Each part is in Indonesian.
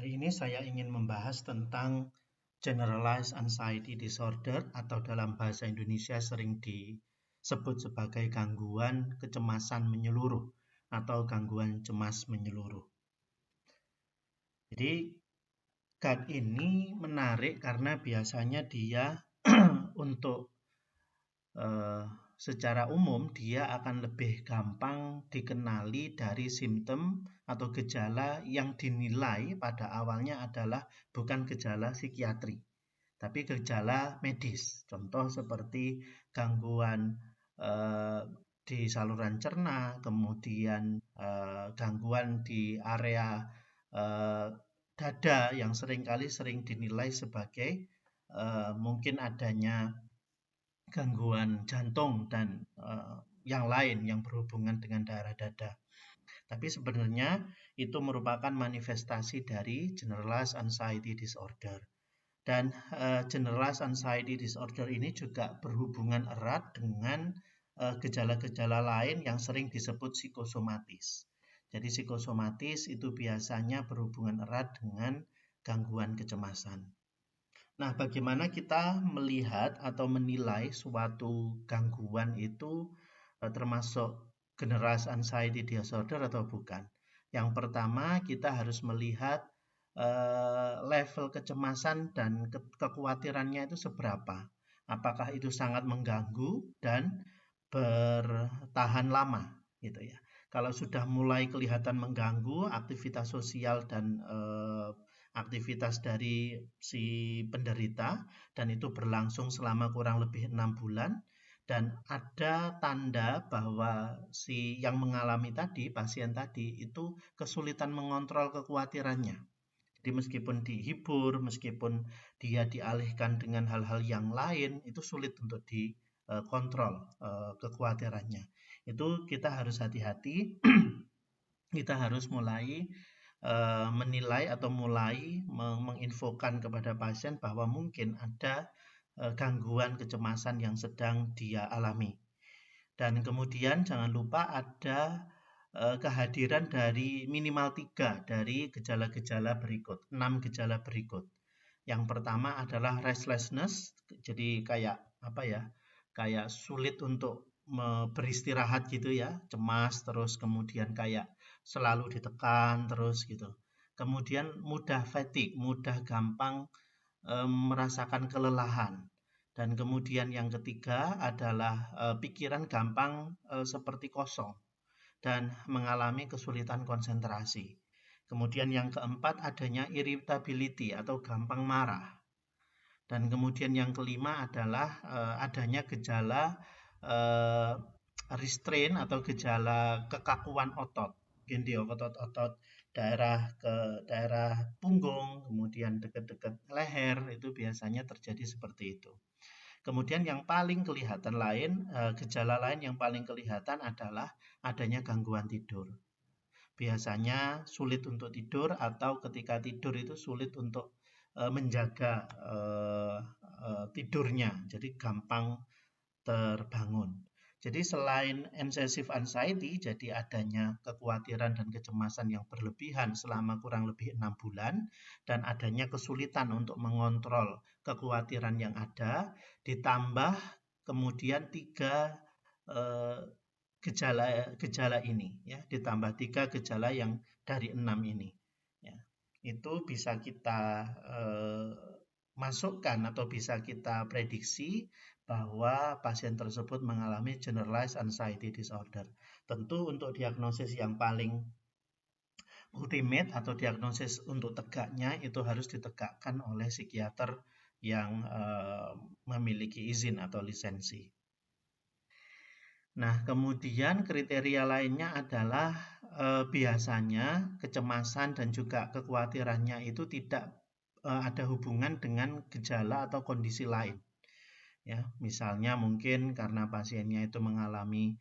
Hari ini saya ingin membahas tentang Generalized Anxiety Disorder atau dalam bahasa Indonesia sering disebut sebagai gangguan kecemasan menyeluruh atau gangguan cemas menyeluruh. Jadi GAD ini menarik karena biasanya dia untuk secara umum dia akan lebih gampang dikenali dari simptom atau gejala yang dinilai pada awalnya adalah bukan gejala psikiatri, tapi gejala medis. Contoh seperti gangguan di saluran cerna, kemudian gangguan di area dada yang sering dinilai sebagai mungkin adanya gangguan jantung dan yang lain yang berhubungan dengan daerah dada. Tapi sebenarnya itu merupakan manifestasi dari Generalized Anxiety Disorder. Dan Generalized Anxiety Disorder ini juga berhubungan erat dengan gejala-gejala lain yang sering disebut psikosomatis. Jadi psikosomatis itu biasanya berhubungan erat dengan gangguan kecemasan. Nah, bagaimana kita melihat atau menilai suatu gangguan itu termasuk Generalized Anxiety Disorder atau bukan? Yang pertama, kita harus melihat level kecemasan dan kekhawatirannya itu seberapa. Apakah itu sangat mengganggu dan bertahan lama, gitu ya. Kalau sudah mulai kelihatan mengganggu aktivitas sosial dan aktivitas dari si penderita dan itu berlangsung selama kurang lebih 6 bulan dan ada tanda bahwa si yang mengalami tadi, pasien tadi itu kesulitan mengontrol kekhawatirannya. Jadi meskipun dihibur, meskipun dia dialihkan dengan hal-hal yang lain, itu sulit untuk dikontrol kekhawatirannya. Itu kita harus hati-hati, kita harus mulai menilai atau mulai menginfokan kepada pasien bahwa mungkin ada gangguan kecemasan yang sedang dia alami. Dan kemudian jangan lupa ada kehadiran dari minimal 3 dari gejala-gejala berikut, 6 gejala berikut. Yang pertama adalah restlessness, jadi kayak apa ya? Kayak sulit untuk beristirahat gitu ya, cemas terus kemudian kayak selalu ditekan terus gitu. Kemudian mudah fatigue, mudah gampang merasakan kelelahan. Dan kemudian yang ketiga adalah pikiran gampang seperti kosong dan mengalami kesulitan konsentrasi. Kemudian yang keempat adanya irritability atau gampang marah. Dan kemudian yang kelima adalah adanya gejala restrain atau gejala kekakuan otot. Mungkin di otot-otot daerah punggung, kemudian dekat-dekat leher, itu biasanya terjadi seperti itu. Kemudian yang paling kelihatan gejala lain yang paling kelihatan adalah adanya gangguan tidur. Biasanya sulit untuk tidur atau ketika tidur itu sulit untuk menjaga tidurnya, jadi gampang terbangun. Jadi selain excessive anxiety, jadi adanya kekhawatiran dan kecemasan yang berlebihan selama kurang lebih 6 bulan dan adanya kesulitan untuk mengontrol kekhawatiran yang ada, ditambah kemudian 3 gejala ini ya, ditambah 3 gejala yang dari 6 ini ya. Itu bisa kita masukkan atau bisa kita prediksi bahwa pasien tersebut mengalami Generalized Anxiety Disorder. Tentu untuk diagnosis yang paling ultimate atau diagnosis untuk tegaknya itu harus ditegakkan oleh psikiater yang memiliki izin atau lisensi. Nah, kemudian kriteria lainnya adalah biasanya kecemasan dan juga kekhawatirannya itu tidak ada hubungan dengan gejala atau kondisi lain. Ya, misalnya mungkin karena pasiennya itu mengalami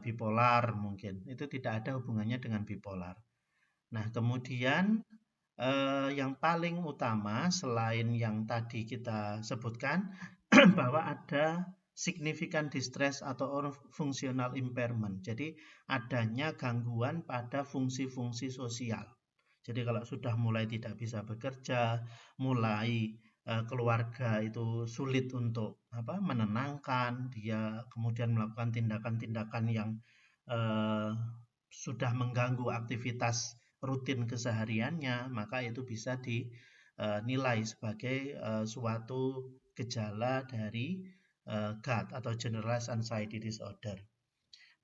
bipolar, mungkin itu tidak ada hubungannya dengan bipolar. Nah, kemudian yang paling utama selain yang tadi kita sebutkan bahwa ada significant distress atau functional impairment. Jadi adanya gangguan pada fungsi-fungsi sosial. Jadi kalau sudah mulai tidak bisa bekerja, mulai keluarga itu sulit untuk menenangkan, dia kemudian melakukan tindakan-tindakan yang eh, sudah mengganggu aktivitas rutin kesehariannya, maka itu bisa dinilai sebagai suatu gejala dari GAD atau Generalized Anxiety Disorder.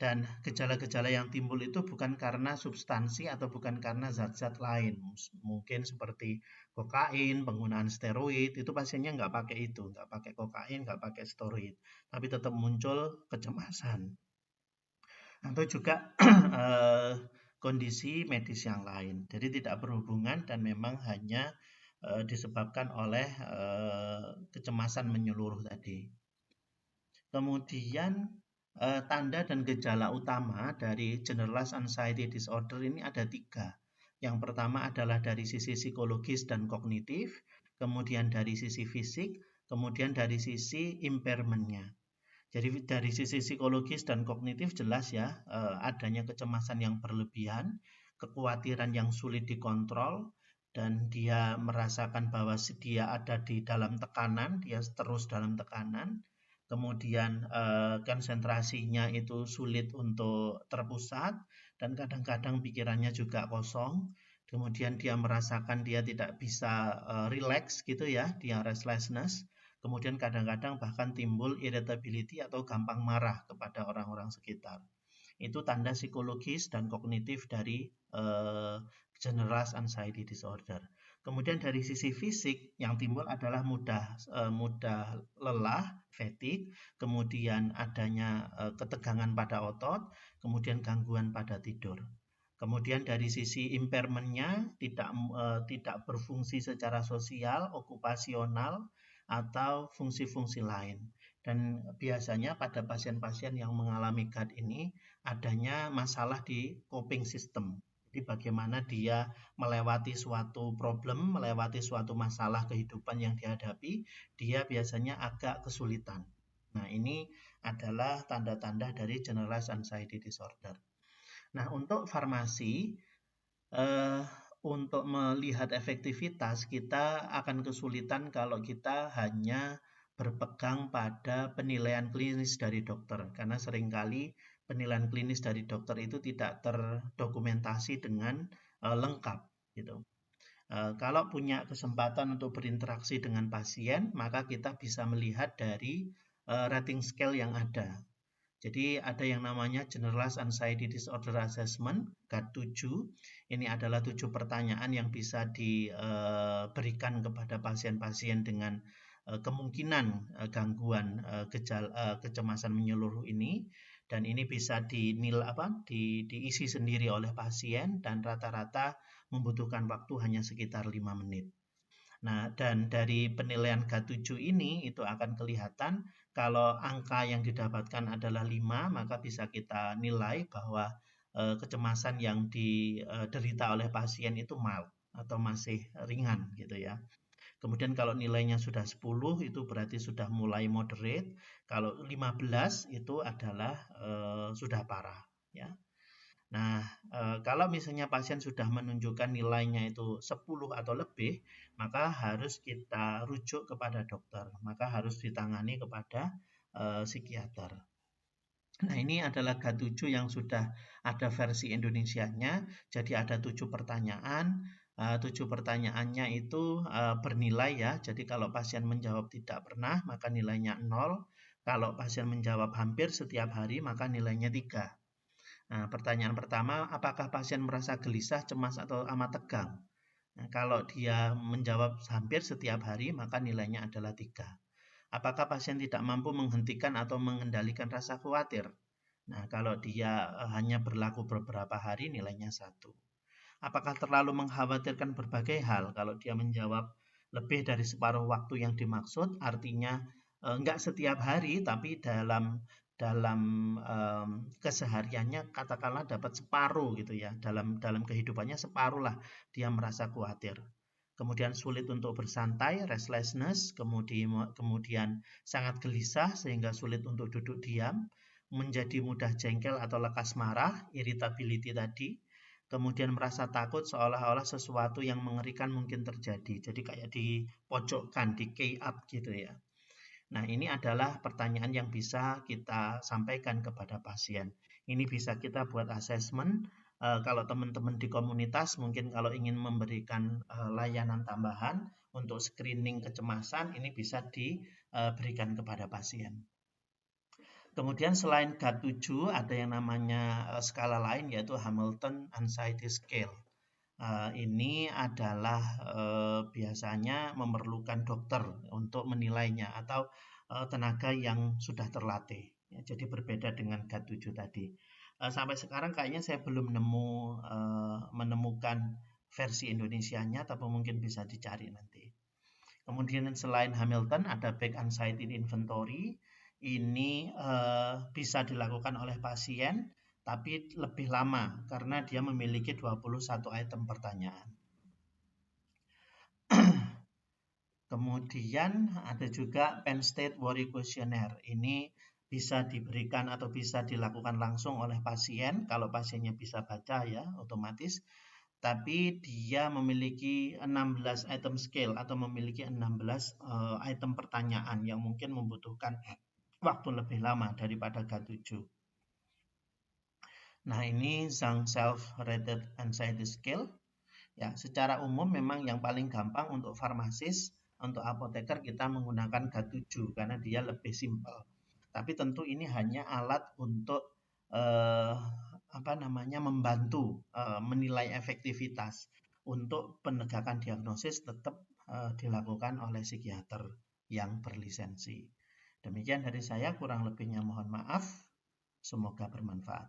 Dan gejala-gejala yang timbul itu bukan karena substansi atau bukan karena zat-zat lain. Mungkin seperti kokain, penggunaan steroid, itu pasiennya nggak pakai itu, nggak pakai kokain, nggak pakai steroid. Tapi tetap muncul kecemasan. Atau juga kondisi medis yang lain. Jadi tidak berhubungan dan memang hanya disebabkan oleh kecemasan menyeluruh tadi. Kemudian tanda dan gejala utama dari Generalized Anxiety Disorder ini ada 3. Yang pertama adalah dari sisi psikologis dan kognitif, kemudian dari sisi fisik, kemudian dari sisi impairment-nya. Jadi dari sisi psikologis dan kognitif jelas ya, adanya kecemasan yang berlebihan, kekhawatiran yang sulit dikontrol, dan dia merasakan bahwa dia ada di dalam tekanan, dia terus dalam tekanan, kemudian konsentrasinya itu sulit untuk terpusat, dan kadang-kadang pikirannya juga kosong, kemudian dia merasakan dia tidak bisa relax gitu ya, dia restlessness, kemudian kadang-kadang bahkan timbul irritability atau gampang marah kepada orang-orang sekitar. Itu tanda psikologis dan kognitif dari Generalized Anxiety Disorder. Kemudian dari sisi fisik yang timbul adalah mudah lelah, fatigue, kemudian adanya ketegangan pada otot, kemudian gangguan pada tidur. Kemudian dari sisi impairment-nya tidak berfungsi secara sosial, okupasional, atau fungsi-fungsi lain. Dan biasanya pada pasien-pasien yang mengalami GAD ini adanya masalah di coping system. Jadi bagaimana dia melewati suatu problem, melewati suatu masalah kehidupan yang dihadapi, dia biasanya agak kesulitan. Nah, ini adalah tanda-tanda dari Generalized Anxiety Disorder. Nah, untuk farmasi, untuk melihat efektivitas, kita akan kesulitan kalau kita hanya berpegang pada penilaian klinis dari dokter, karena seringkali penilaian klinis dari dokter itu tidak terdokumentasi dengan lengkap gitu. Kalau punya kesempatan untuk berinteraksi dengan pasien, maka kita bisa melihat dari rating scale yang ada. Jadi ada yang namanya Generalized Anxiety Disorder Assessment, GAD-7. Ini adalah 7 pertanyaan yang bisa diberikan kepada pasien-pasien dengan kemungkinan gangguan kecemasan menyeluruh ini, dan ini bisa diisi sendiri oleh pasien dan rata-rata membutuhkan waktu hanya sekitar 5 menit. Nah, dan dari penilaian GAD-7 ini itu akan kelihatan kalau angka yang didapatkan adalah 5, maka bisa kita nilai bahwa kecemasan yang diderita oleh pasien itu mild atau masih ringan gitu ya. Kemudian kalau nilainya sudah 10 itu berarti sudah mulai moderate, kalau 15 itu adalah sudah parah ya. Nah, kalau misalnya pasien sudah menunjukkan nilainya itu 10 atau lebih, maka harus kita rujuk kepada dokter, maka harus ditangani kepada psikiater. Nah, ini adalah GAD-7 yang sudah ada versi Indonesianya. Jadi ada 7 pertanyaan. 7 pertanyaannya itu bernilai ya. Jadi kalau pasien menjawab tidak pernah, maka nilainya 0. Kalau pasien menjawab hampir setiap hari, maka nilainya 3. Nah, pertanyaan pertama, apakah pasien merasa gelisah, cemas, atau amat tegang? Nah, kalau dia menjawab hampir setiap hari, maka nilainya adalah 3. Apakah pasien tidak mampu menghentikan atau mengendalikan rasa khawatir? Nah, kalau dia hanya berlaku beberapa hari, nilainya 1. Apakah terlalu mengkhawatirkan berbagai hal? Kalau dia menjawab lebih dari separuh waktu yang dimaksud, artinya enggak setiap hari, tapi dalam kesehariannya katakanlah dapat separuh gitu ya, dalam kehidupannya separuh lah dia merasa khawatir. Kemudian sulit untuk bersantai, restlessness, kemudian sangat gelisah sehingga sulit untuk duduk diam, menjadi mudah jengkel atau lekas marah, irritability tadi, kemudian merasa takut seolah-olah sesuatu yang mengerikan mungkin terjadi. Jadi kayak dipojokkan, di key up gitu ya. Nah, ini adalah pertanyaan yang bisa kita sampaikan kepada pasien. Ini bisa kita buat assessment. Kalau teman-teman di komunitas mungkin kalau ingin memberikan layanan tambahan untuk screening kecemasan, ini bisa diberikan kepada pasien. Kemudian selain GAD-7 ada yang namanya skala lain yaitu Hamilton Anxiety Scale. Ini adalah biasanya memerlukan dokter untuk menilainya atau tenaga yang sudah terlatih. Ya, jadi berbeda dengan GAD-7 tadi. Sampai sekarang kayaknya saya belum menemukan versi Indonesianya, tapi mungkin bisa dicari nanti. Kemudian selain Hamilton ada Back Anxiety Inventory. Ini bisa dilakukan oleh pasien, tapi lebih lama karena dia memiliki 21 item pertanyaan. Kemudian ada juga Penn State Worry Questionnaire. Ini bisa diberikan atau bisa dilakukan langsung oleh pasien kalau pasiennya bisa baca ya otomatis. Tapi dia memiliki 16 item scale atau memiliki 16 item pertanyaan yang mungkin membutuhkan waktu lebih lama daripada GAD-7. Nah, ini Zhang Self-Rated Anxiety Scale. Ya, secara umum memang yang paling gampang untuk farmasis, untuk apoteker kita menggunakan GAD-7 karena dia lebih simpel. Tapi tentu ini hanya alat untuk membantu menilai efektivitas. Untuk penegakan diagnosis tetap dilakukan oleh psikiater yang berlisensi. Demikian dari saya, kurang lebihnya mohon maaf. Semoga bermanfaat.